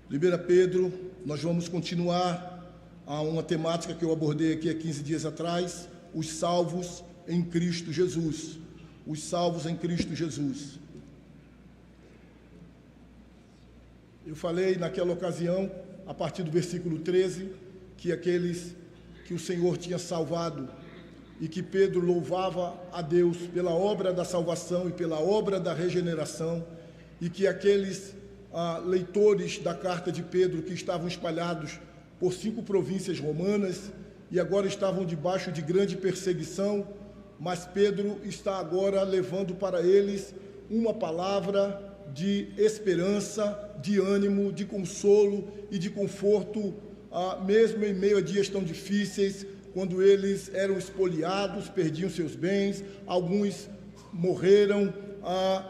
1 Pedro, nós vamos continuar a uma temática que eu abordei aqui há 15 dias atrás, os salvos em Cristo Jesus. Os salvos em Cristo Jesus. Eu falei naquela ocasião, a partir do versículo 13, que aqueles que o Senhor tinha salvado e que Pedro louvava a Deus pela obra da salvação e pela obra da regeneração, e que aqueles leitores da carta de Pedro que estavam espalhados por 5 províncias romanas e agora estavam debaixo de grande perseguição, mas Pedro está agora levando para eles uma palavra de esperança, de ânimo, de consolo e de conforto, mesmo em meio a dias tão difíceis, quando eles eram espoliados, perdiam seus bens, alguns morreram,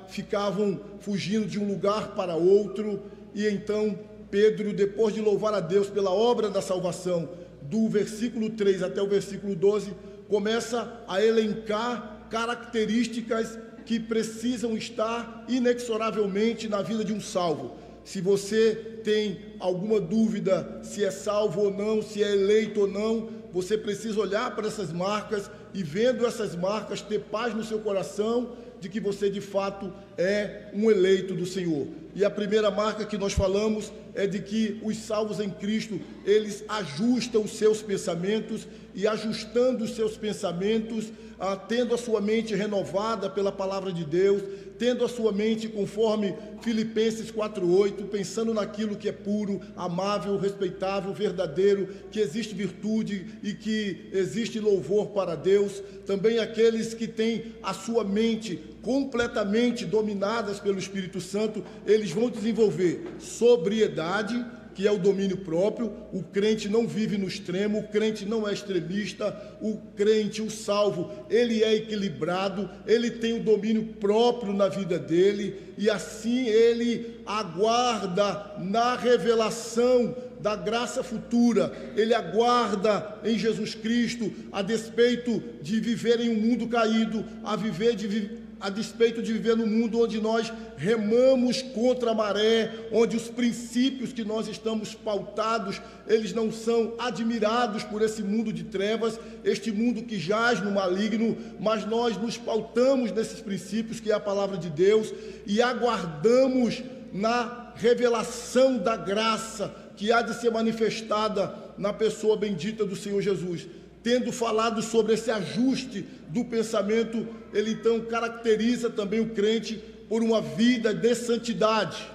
ficavam fugindo de um lugar para outro, e então Pedro, depois de louvar a Deus pela obra da salvação, do versículo 3 até o versículo 12, começa a elencar características que precisam estar inexoravelmente na vida de um salvo. Se você tem alguma dúvida se é salvo ou não, se é eleito ou não, você precisa olhar para essas marcas e, vendo essas marcas, ter paz no seu coração de que você de fato é um eleito do Senhor. E a primeira marca que nós falamos é de que os salvos em Cristo, eles ajustam os seus pensamentos, e ajustando os seus pensamentos, tendo a sua mente renovada pela palavra de Deus, tendo a sua mente conforme Filipenses 4:8, pensando naquilo que é puro, amável, respeitável, verdadeiro, que existe virtude e que existe louvor para Deus. Também aqueles que têm a sua mente completamente dominadas pelo Espírito Santo, eles vão desenvolver sobriedade, que é o domínio próprio. O crente não vive no extremo, o crente não é extremista, o crente, o salvo, ele é equilibrado, ele tem o domínio próprio na vida dele, e assim ele aguarda na revelação da graça futura, ele aguarda em Jesus Cristo, a despeito de viver em um mundo caído, a despeito de viver num mundo onde nós remamos contra a maré, onde os princípios que nós estamos pautados, eles não são admirados por esse mundo de trevas, este mundo que jaz no maligno, mas nós nos pautamos nesses princípios, que é a palavra de Deus, e aguardamos na revelação da graça que há de ser manifestada na pessoa bendita do Senhor Jesus. Tendo falado sobre esse ajuste do pensamento, ele então caracteriza também o crente por uma vida de santidade.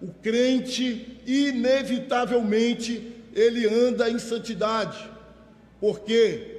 O crente, inevitavelmente, ele anda em santidade. Por quê?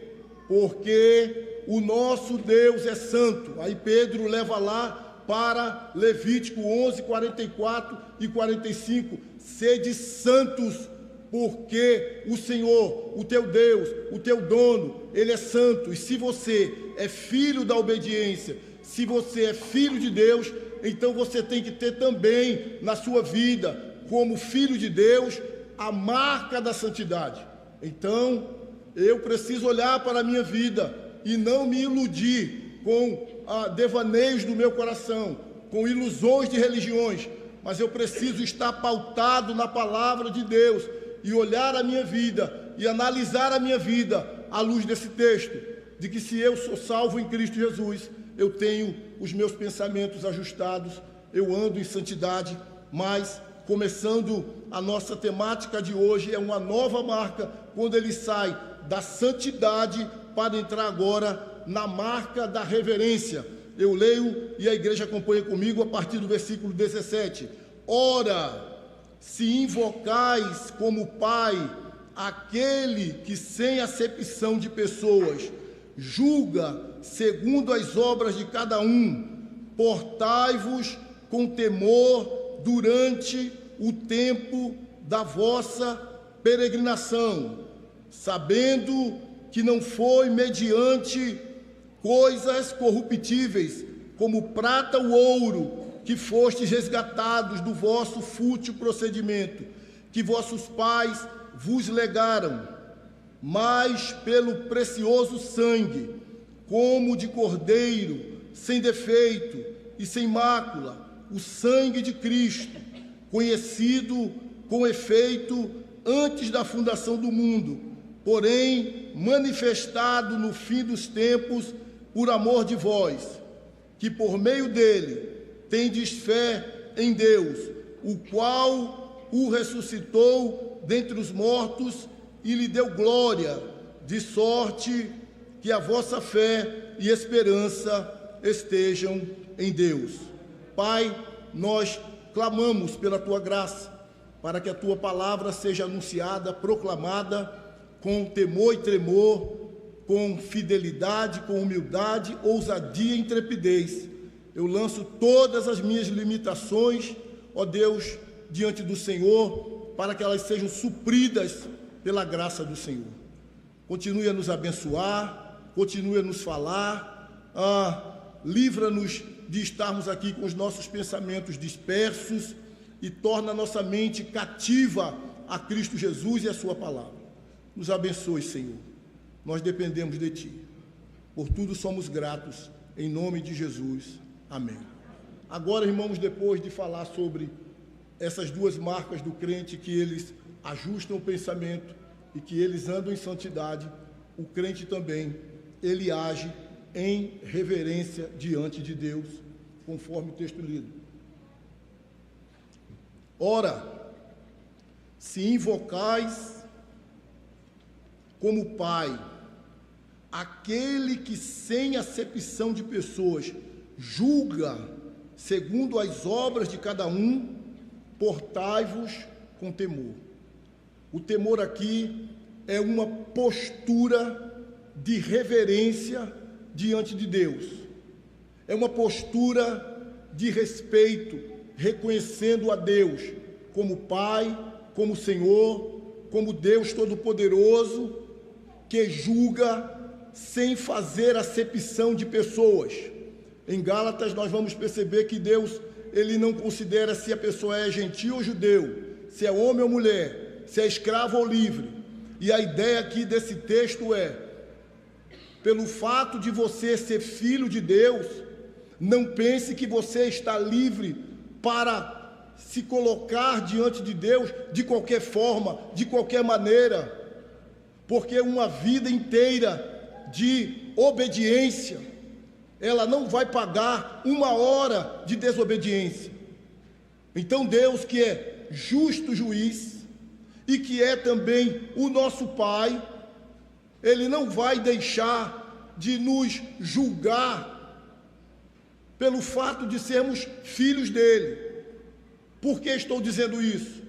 Porque o nosso Deus é santo. Aí Pedro leva lá para Levítico 11, 44 e 45. Sede santos, porque o Senhor, o teu Deus, o teu dono, ele é santo. E se você é filho da obediência, se você é filho de Deus, então você tem que ter também na sua vida, como filho de Deus, a marca da santidade. Então, eu preciso olhar para a minha vida e não me iludir com devaneios do meu coração, com ilusões de religiões, mas eu preciso estar pautado na palavra de Deus, e olhar a minha vida e analisar a minha vida à luz desse texto, de que se eu sou salvo em Cristo Jesus, eu tenho os meus pensamentos ajustados, eu ando em santidade. Mas, começando a nossa temática de hoje, é uma nova marca, quando ele sai da santidade para entrar agora na marca da reverência. Eu leio e a igreja acompanha comigo a partir do versículo 17. Ora, se invocais como Pai aquele que, sem acepção de pessoas, julga segundo as obras de cada um, portai-vos com temor durante o tempo da vossa peregrinação, sabendo que não foi mediante coisas corruptíveis, como prata ou ouro, que fostes resgatados do vosso fútil procedimento, que vossos pais vos legaram, mas pelo precioso sangue, como de cordeiro, sem defeito e sem mácula, o sangue de Cristo, conhecido com efeito antes da fundação do mundo, porém manifestado no fim dos tempos por amor de vós, que por meio dele tendes fé em Deus, o qual o ressuscitou dentre os mortos e lhe deu glória, de sorte que a vossa fé e esperança estejam em Deus. Pai, nós clamamos pela tua graça, para que a tua palavra seja anunciada, proclamada com temor e tremor, com fidelidade, com humildade, ousadia e intrepidez. Eu lanço todas as minhas limitações, ó Deus, diante do Senhor, para que elas sejam supridas pela graça do Senhor. Continue a nos abençoar, continue a nos falar, livra-nos de estarmos aqui com os nossos pensamentos dispersos e torna a nossa mente cativa a Cristo Jesus e a sua palavra. Nos abençoe, Senhor. Nós dependemos de Ti. Por tudo somos gratos, em nome de Jesus. Amém. Agora, irmãos, depois de falar sobre essas duas marcas do crente, que eles ajustam o pensamento e que eles andam em santidade, o crente também, ele age em reverência diante de Deus, conforme o texto lido. Ora, se invocais como Pai aquele que sem acepção de pessoas julga segundo as obras de cada um, portai-vos com temor. O temor aqui é uma postura de reverência diante de Deus. É uma postura de respeito, reconhecendo a Deus como Pai, como Senhor, como Deus Todo-Poderoso, que julga sem fazer acepção de pessoas. Em Gálatas nós vamos perceber que Deus, ele não considera se a pessoa é gentil ou judeu, se é homem ou mulher, se é escravo ou livre. E a ideia aqui desse texto é, pelo fato de você ser filho de Deus, não pense que você está livre para se colocar diante de Deus de qualquer forma, de qualquer maneira, porque uma vida inteira de obediência, ela não vai pagar uma hora de desobediência. Então Deus, que é justo juiz e que é também o nosso Pai, ele não vai deixar de nos julgar pelo fato de sermos filhos dele. Por que estou dizendo isso?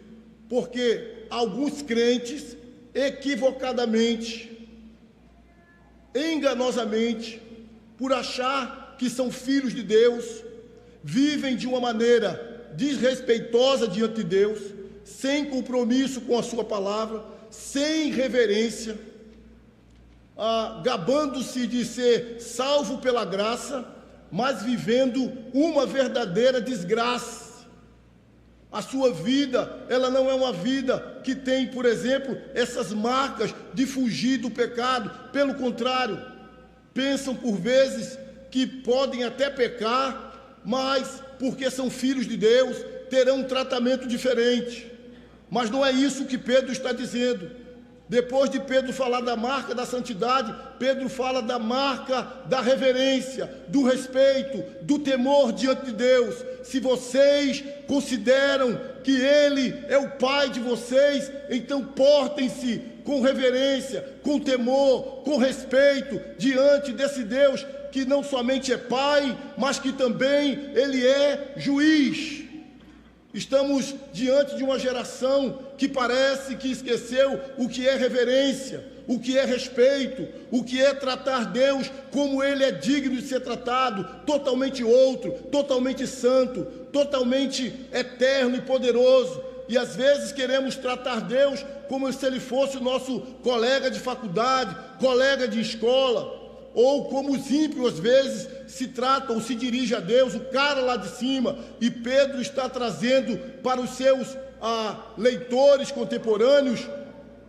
Porque alguns crentes, equivocadamente, enganosamente, por achar que são filhos de Deus, vivem de uma maneira desrespeitosa diante de Deus, sem compromisso com a sua palavra, sem reverência, gabando-se de ser salvo pela graça, mas vivendo uma verdadeira desgraça. A sua vida, ela não é uma vida que tem, por exemplo, essas marcas de fugir do pecado. Pelo contrário, pensam por vezes que podem até pecar, mas porque são filhos de Deus, terão um tratamento diferente. Mas não é isso que Pedro está dizendo. Depois de Pedro falar da marca da santidade, Pedro fala da marca da reverência, do respeito, do temor diante de Deus. Se vocês consideram que Ele é o Pai de vocês, então portem-se com reverência, com temor, com respeito diante desse Deus que não somente é Pai, mas que também Ele é juiz. Estamos diante de uma geração que parece que esqueceu o que é reverência, o que é respeito, o que é tratar Deus como Ele é digno de ser tratado, totalmente outro, totalmente santo, totalmente eterno e poderoso. E às vezes queremos tratar Deus como se Ele fosse o nosso colega de faculdade, colega de escola, ou como os ímpios às vezes se tratam ou se dirigem a Deus, o cara lá de cima. E Pedro está trazendo para os seus leitores contemporâneos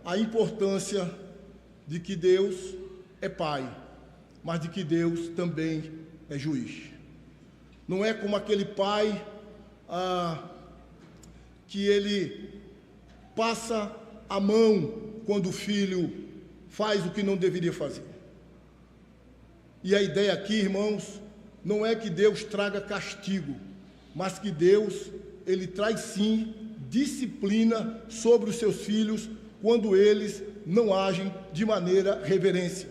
a importância de que Deus é Pai, mas de que Deus também é juiz. Não é como aquele pai que ele passa a mão quando o filho faz o que não deveria fazer. E a ideia aqui, irmãos, não é que Deus traga castigo, mas que Deus, Ele traz sim disciplina sobre os seus filhos quando eles não agem de maneira reverência.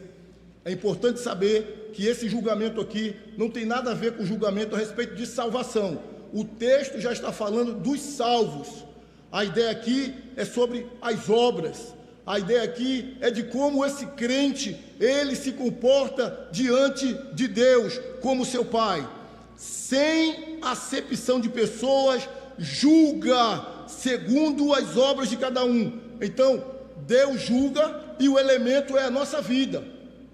É importante saber que esse julgamento aqui não tem nada a ver com julgamento a respeito de salvação. O texto já está falando dos salvos. A ideia aqui é sobre as obras. A ideia aqui é de como esse crente, ele se comporta diante de Deus, como seu Pai. Sem acepção de pessoas, julga segundo as obras de cada um. Então, Deus julga e o elemento é a nossa vida.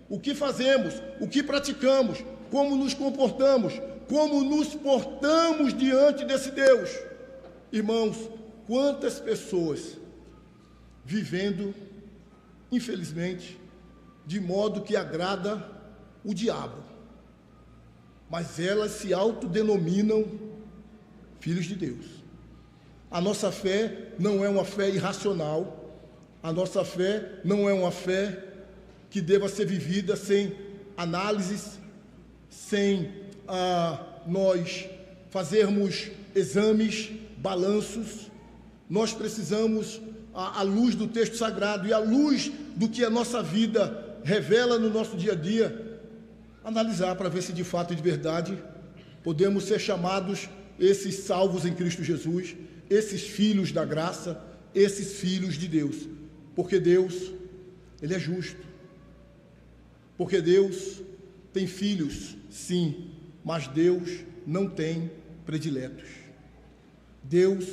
O que fazemos, o que praticamos, como nos comportamos, como nos portamos diante desse Deus. Irmãos, quantas pessoas vivendo, infelizmente, de modo que agrada o diabo, mas elas se autodenominam filhos de Deus. A nossa fé não é uma fé irracional, a nossa fé não é uma fé que deva ser vivida sem análises, sem nós fazermos exames, balanços. Nós precisamos, à luz do texto sagrado e à luz do que a nossa vida revela no nosso dia a dia, analisar para ver se de fato e de verdade podemos ser chamados esses salvos em Cristo Jesus, esses filhos da graça, esses filhos de Deus. Porque Deus, Ele é justo. Porque Deus tem filhos, sim, mas Deus não tem prediletos. Deus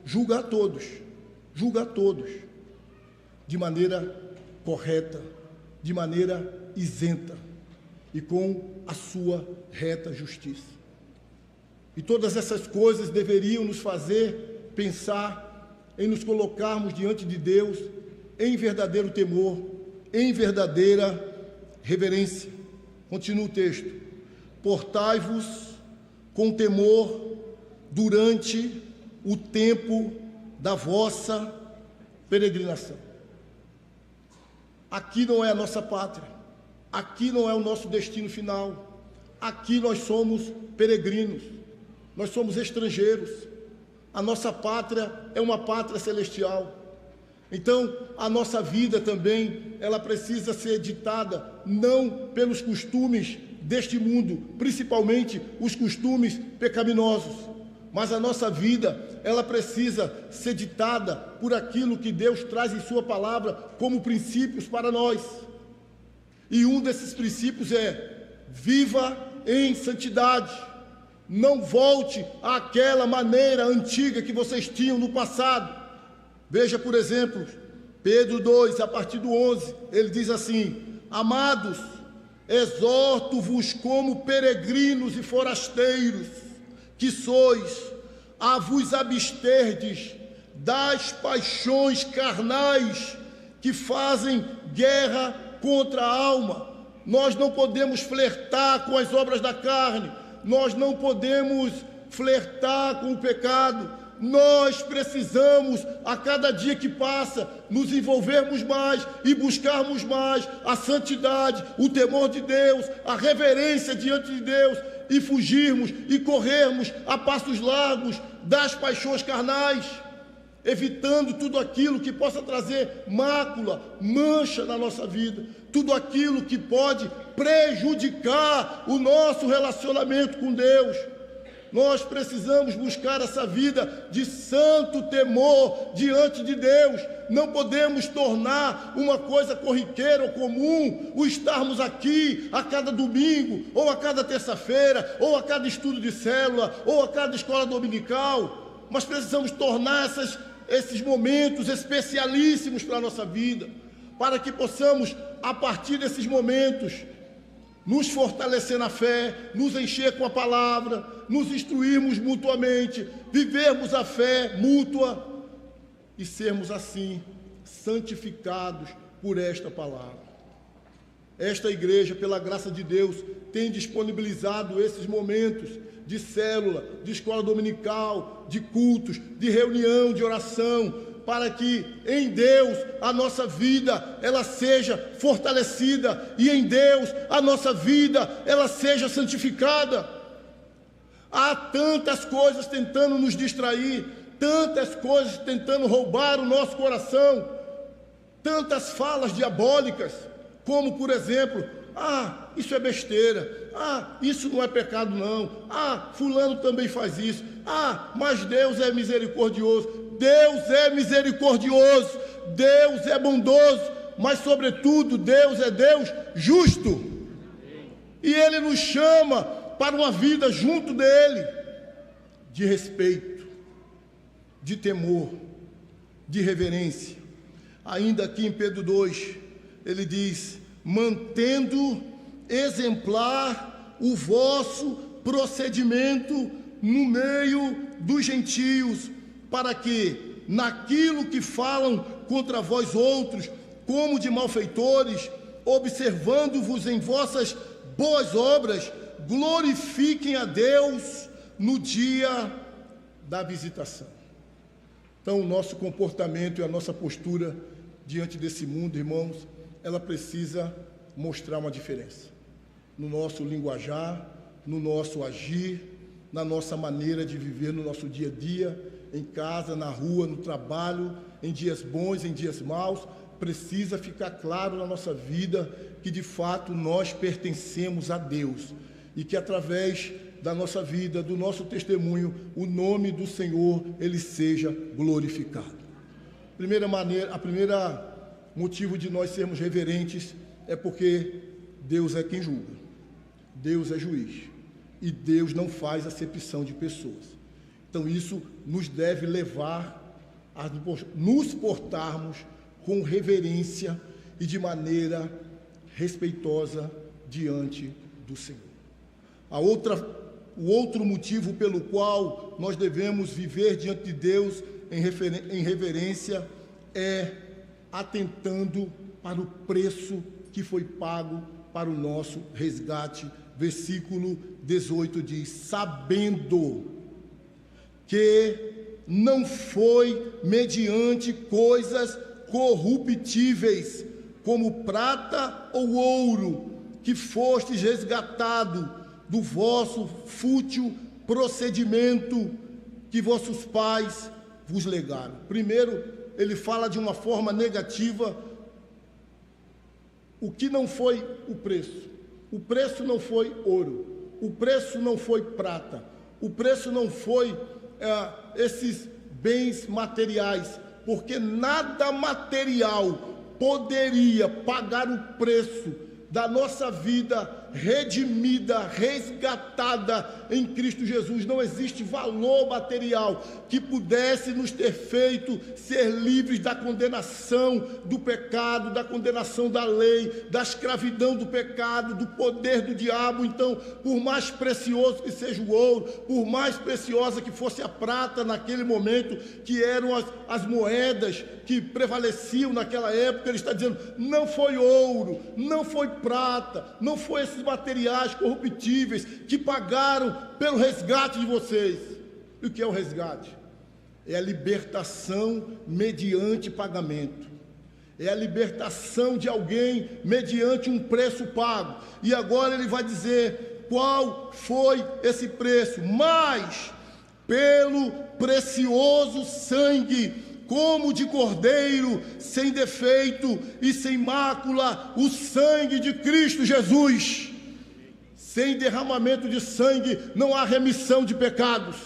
julga a todos de maneira correta, de maneira isenta e com a sua reta justiça. E todas essas coisas deveriam nos fazer pensar em nos colocarmos diante de Deus em verdadeiro temor, em verdadeira reverência. Continua o texto: portai-vos com temor durante o tempo da vossa peregrinação. Aqui não é a nossa pátria, aqui não é o nosso destino final, aqui nós somos peregrinos, nós somos estrangeiros, a nossa pátria é uma pátria celestial. Então, a nossa vida também, ela precisa ser ditada não pelos costumes deste mundo, principalmente os costumes pecaminosos, mas a nossa vida, ela precisa ser ditada por aquilo que Deus traz em sua palavra como princípios para nós. E um desses princípios é: viva em santidade. Não volte àquela maneira antiga que vocês tinham no passado. Veja, por exemplo, Pedro 2, a partir do 11, ele diz assim: amados, exorto-vos como peregrinos e forasteiros que sois, a vos absterdes das paixões carnais que fazem guerra contra a alma. Nós não podemos flertar com as obras da carne, nós não podemos flertar com o pecado. Nós precisamos, a cada dia que passa, nos envolvermos mais e buscarmos mais a santidade, o temor de Deus, a reverência diante de Deus, e fugirmos e corrermos a passos largos das paixões carnais, evitando tudo aquilo que possa trazer mácula, mancha na nossa vida, tudo aquilo que pode prejudicar o nosso relacionamento com Deus. Nós precisamos buscar essa vida de santo temor diante de Deus. Não podemos tornar uma coisa corriqueira ou comum o estarmos aqui a cada domingo, ou a cada terça-feira, ou a cada estudo de célula, ou a cada escola dominical. Mas precisamos tornar esses momentos especialíssimos para a nossa vida, para que possamos, a partir desses momentos, nos fortalecer na fé, nos encher com a palavra, nos instruirmos mutuamente, vivermos a fé mútua e sermos assim santificados por esta palavra. Esta igreja, pela graça de Deus, tem disponibilizado esses momentos de célula, de escola dominical, de cultos, de reunião, de oração, para que em Deus a nossa vida ela seja fortalecida e em Deus a nossa vida ela seja santificada. Há tantas coisas tentando nos distrair, tantas coisas tentando roubar o nosso coração, tantas falas diabólicas, como por exemplo, isso é besteira, isso não é pecado não, fulano também faz isso, mas Deus é misericordioso. Deus é misericordioso, Deus é bondoso, mas sobretudo Deus é Deus justo, e Ele nos chama para uma vida junto dEle, de respeito, de temor, de reverência. Ainda aqui em Pedro 2, ele diz: mantendo exemplar o vosso procedimento no meio dos gentios, para que, naquilo que falam contra vós outros, como de malfeitores, observando-vos em vossas boas obras, glorifiquem a Deus no dia da visitação. Então, o nosso comportamento e a nossa postura diante desse mundo, irmãos, ela precisa mostrar uma diferença no nosso linguajar, no nosso agir, na nossa maneira de viver no nosso dia a dia, em casa, na rua, no trabalho, em dias bons, em dias maus. Precisa ficar claro na nossa vida que de fato nós pertencemos a Deus e que através da nossa vida, do nosso testemunho, o nome do Senhor, ele seja glorificado. A primeira motivo de nós sermos reverentes é porque Deus é quem julga, Deus é juiz e Deus não faz acepção de pessoas. Então isso nos deve levar a nos portarmos com reverência e de maneira respeitosa diante do Senhor. O outro motivo pelo qual nós devemos viver diante de Deus em reverência é atentando para o preço que foi pago para o nosso resgate. Versículo 18 diz: sabendo que não foi mediante coisas corruptíveis, como prata ou ouro, que fostes resgatado do vosso fútil procedimento que vossos pais vos legaram. Primeiro, ele fala de uma forma negativa o que não foi o preço. O preço não foi ouro, o preço não foi prata, o preço não foi esses bens materiais, porque nada material poderia pagar o preço da nossa vida redimida, resgatada em Cristo Jesus. Não existe valor material que pudesse nos ter feito ser livres da condenação do pecado, da condenação da lei, da escravidão do pecado, do poder do diabo. Então, por mais precioso que seja o ouro, por mais preciosa que fosse a prata naquele momento, que eram as moedas que prevaleciam naquela época, ele está dizendo: não foi ouro, não foi prata, não foi esses materiais corruptíveis que pagaram pelo resgate de vocês. E o que é o resgate? É a libertação mediante pagamento. É a libertação de alguém mediante um preço pago. E agora ele vai dizer qual foi esse preço. Mas pelo precioso sangue, como de cordeiro, sem defeito e sem mácula, o sangue de Cristo Jesus. Sem derramamento de sangue não há remissão de pecados.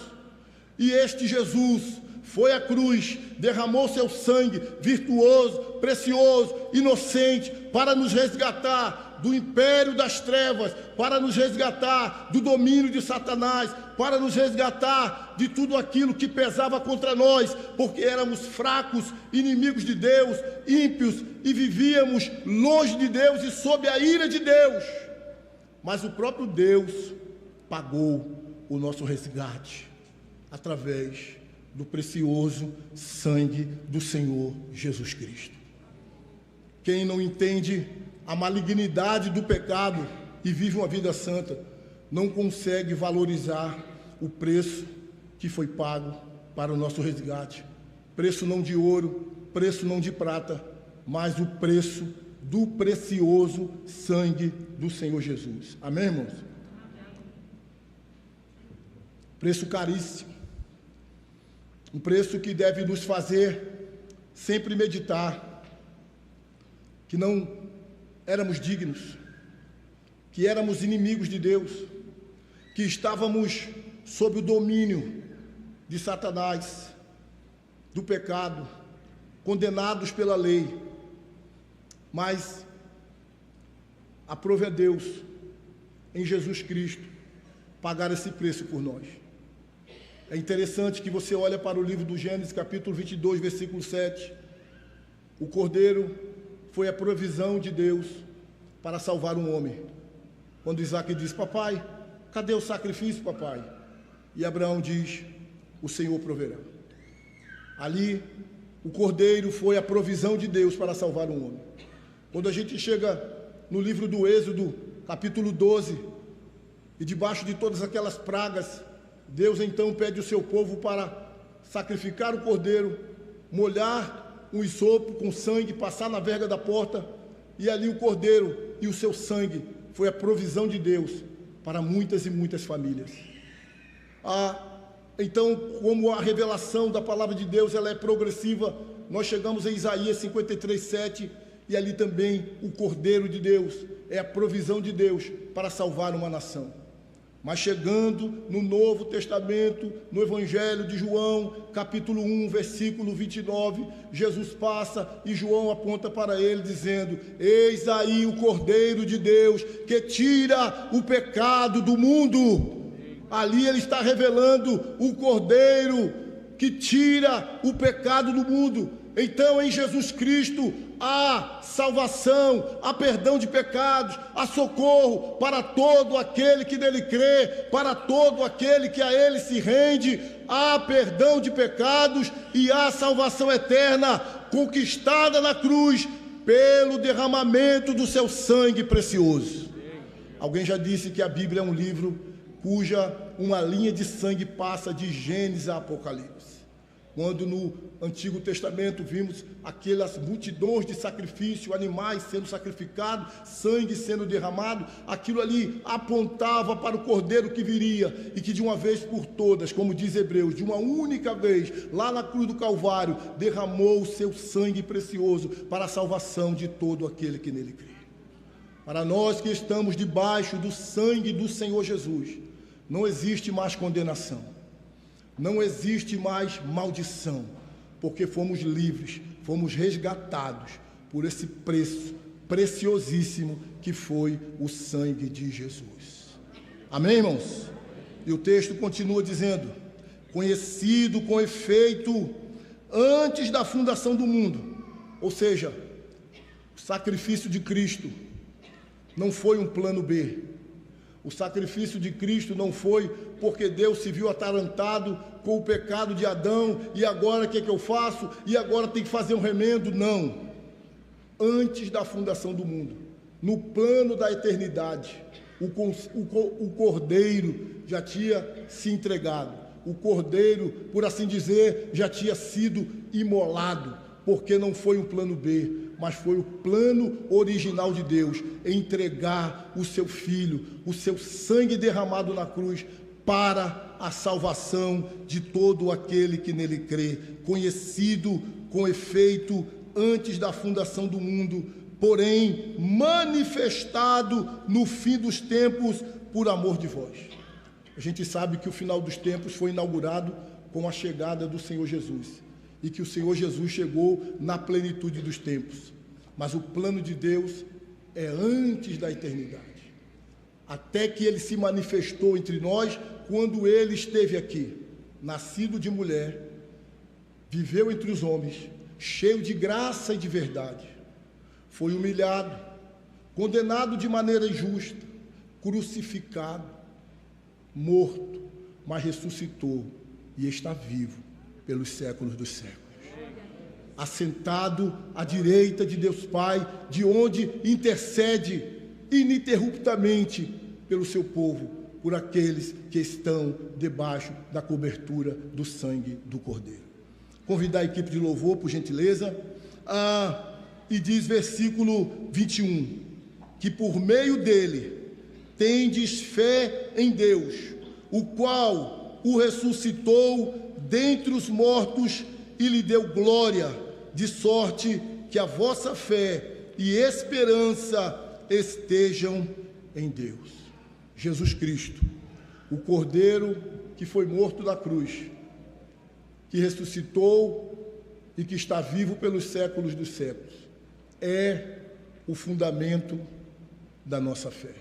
E este Jesus foi à cruz, derramou seu sangue virtuoso, precioso, inocente, para nos resgatar do império das trevas, para nos resgatar do domínio de Satanás, para nos resgatar de tudo aquilo que pesava contra nós, porque éramos fracos, inimigos de Deus, ímpios, e vivíamos longe de Deus e sob a ira de Deus. Mas o próprio Deus pagou o nosso resgate através do precioso sangue do Senhor Jesus Cristo. Quem não entende a malignidade do pecado e vive uma vida santa, não consegue valorizar o preço que foi pago para o nosso resgate, preço não de ouro, preço não de prata, mas o preço do precioso sangue do Senhor Jesus. Amém, irmãos? Preço caríssimo, um preço que deve nos fazer sempre meditar que não éramos dignos, que éramos inimigos de Deus, que estávamos sob o domínio de Satanás, do pecado, condenados pela lei, mas aprove a Deus, em Jesus Cristo, pagar esse preço por nós. É interessante que você olha para o livro do Gênesis, capítulo 22, versículo 7. O cordeiro foi a provisão de Deus para salvar um homem. Quando Isaac diz: papai, cadê o sacrifício, papai? E Abraão diz: o Senhor proverá. Ali, o cordeiro foi a provisão de Deus para salvar um homem. Quando a gente chega no livro do Êxodo, capítulo 12, e debaixo de todas aquelas pragas, Deus então pede o seu povo para sacrificar o cordeiro, molhar um hisopo com sangue, passar na verga da porta, e ali o cordeiro e o seu sangue foi a provisão de Deus para muitas e muitas famílias. Então, como a revelação da palavra de Deus ela é progressiva, nós chegamos em Isaías 53, 7, e ali também o cordeiro de Deus é a provisão de Deus para salvar uma nação. Mas chegando no Novo Testamento, no Evangelho de João, capítulo 1, versículo 29, Jesus passa e João aponta para ele dizendo: eis aí o Cordeiro de Deus que tira o pecado do mundo. Ali ele está revelando o Cordeiro que tira o pecado do mundo. Então, em Jesus Cristo, há salvação, há perdão de pecados, há socorro para todo aquele que nele crê, para todo aquele que a ele se rende. Há perdão de pecados e há salvação eterna conquistada na cruz pelo derramamento do seu sangue precioso. Alguém já disse que a Bíblia é um livro cuja uma linha de sangue passa de Gênesis a Apocalipse. Quando no Antigo Testamento vimos aquelas multidões de sacrifício, animais sendo sacrificados, sangue sendo derramado, aquilo ali apontava para o Cordeiro que viria e que de uma vez por todas, como diz Hebreus, de uma única vez, lá na cruz do Calvário, derramou o seu sangue precioso para a salvação de todo aquele que nele crê. Para nós que estamos debaixo do sangue do Senhor Jesus, não existe mais condenação. Não existe mais maldição, porque fomos livres, fomos resgatados por esse preço preciosíssimo que foi o sangue de Jesus. Amém, irmãos? E o texto continua dizendo: conhecido com efeito antes da fundação do mundo. Ou seja, o sacrifício de Cristo não foi um plano B. O sacrifício de Cristo não foi porque Deus se viu atarantado com o pecado de Adão e agora o que eu faço? E agora tem que fazer um remendo? Não. Antes da fundação do mundo, no plano da eternidade, o Cordeiro já tinha se entregado. O Cordeiro, por assim dizer, já tinha sido imolado, porque não foi um plano B, mas foi o plano original de Deus, entregar o seu Filho, o seu sangue derramado na cruz, para a salvação de todo aquele que nele crê, conhecido com efeito antes da fundação do mundo, porém manifestado no fim dos tempos por amor de vós. A gente sabe que o final dos tempos foi inaugurado com a chegada do Senhor Jesus, e que o Senhor Jesus chegou na plenitude dos tempos. Mas o plano de Deus é antes da eternidade, até que Ele se manifestou entre nós quando Ele esteve aqui, nascido de mulher, viveu entre os homens, cheio de graça e de verdade, foi humilhado, condenado de maneira injusta, crucificado, morto, mas ressuscitou e está vivo pelos séculos dos séculos, assentado à direita de Deus Pai, de onde intercede ininterruptamente pelo seu povo, por aqueles que estão debaixo da cobertura do sangue do Cordeiro. convidar a equipe de louvor, por gentileza. E diz versículo 21, que por meio dele tendes fé em Deus, o qual o ressuscitou dentre os mortos e lhe deu glória, de sorte que a vossa fé e esperança estejam em Deus. Jesus Cristo, o Cordeiro que foi morto na cruz, que ressuscitou e que está vivo pelos séculos dos séculos, é o fundamento da nossa fé.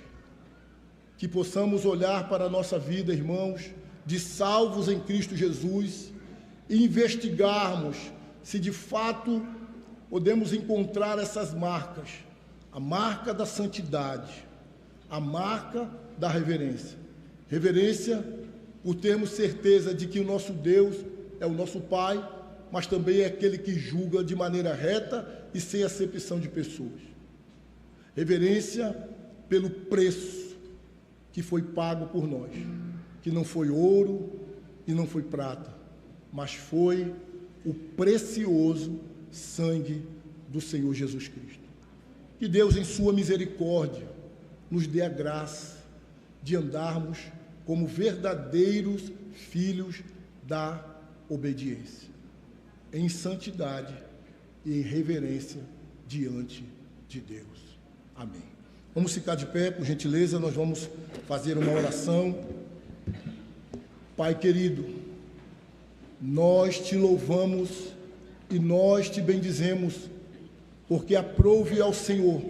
Que possamos olhar para a nossa vida, irmãos, de salvos em Cristo Jesus, e investigarmos se de fato podemos encontrar essas marcas, a marca da santidade, a marca da reverência. Reverência por termos certeza de que o nosso Deus é o nosso Pai, mas também é aquele que julga de maneira reta e sem acepção de pessoas. Reverência pelo preço que foi pago por nós, que não foi ouro e não foi prata, mas foi o precioso sangue do Senhor Jesus Cristo. Que Deus, em sua misericórdia, nos dê a graça de andarmos como verdadeiros filhos da obediência, em santidade e em reverência diante de Deus. Amém. Vamos ficar de pé, por gentileza, nós vamos fazer uma oração. Pai querido, nós te louvamos e nós te bendizemos, porque aprouve ao Senhor,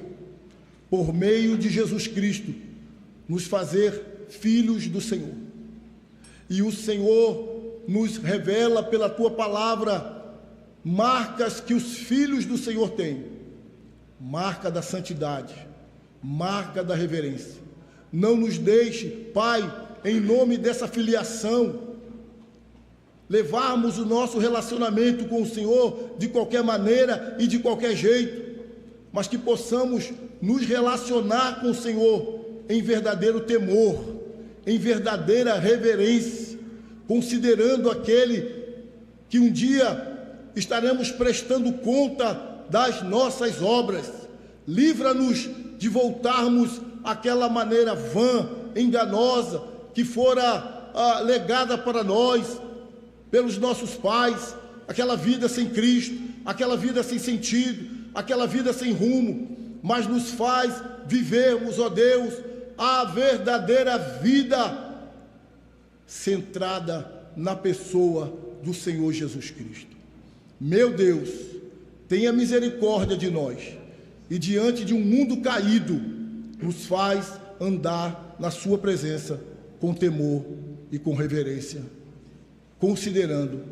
por meio de Jesus Cristo, nos fazer filhos do Senhor. E o Senhor nos revela pela tua palavra marcas que os filhos do Senhor têm: marca da santidade, marca da reverência. Não nos deixe, Pai, em nome dessa filiação, levarmos o nosso relacionamento com o Senhor de qualquer maneira e de qualquer jeito, mas que possamos nos relacionar com o Senhor em verdadeiro temor, em verdadeira reverência, considerando aquele que um dia estaremos prestando conta das nossas obras. Livra-nos de voltarmos àquela maneira vã, enganosa, que fora legada para nós pelos nossos pais, aquela vida sem Cristo, aquela vida sem sentido, aquela vida sem rumo, mas nos faz vivermos, ó Deus, a verdadeira vida centrada na pessoa do Senhor Jesus Cristo. Meu Deus, tenha misericórdia de nós e diante de um mundo caído, nos faz andar na sua presença com temor e com reverência, considerando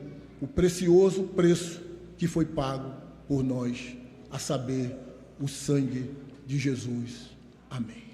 o precioso preço que foi pago por nós, a saber, o sangue de Jesus. Amém.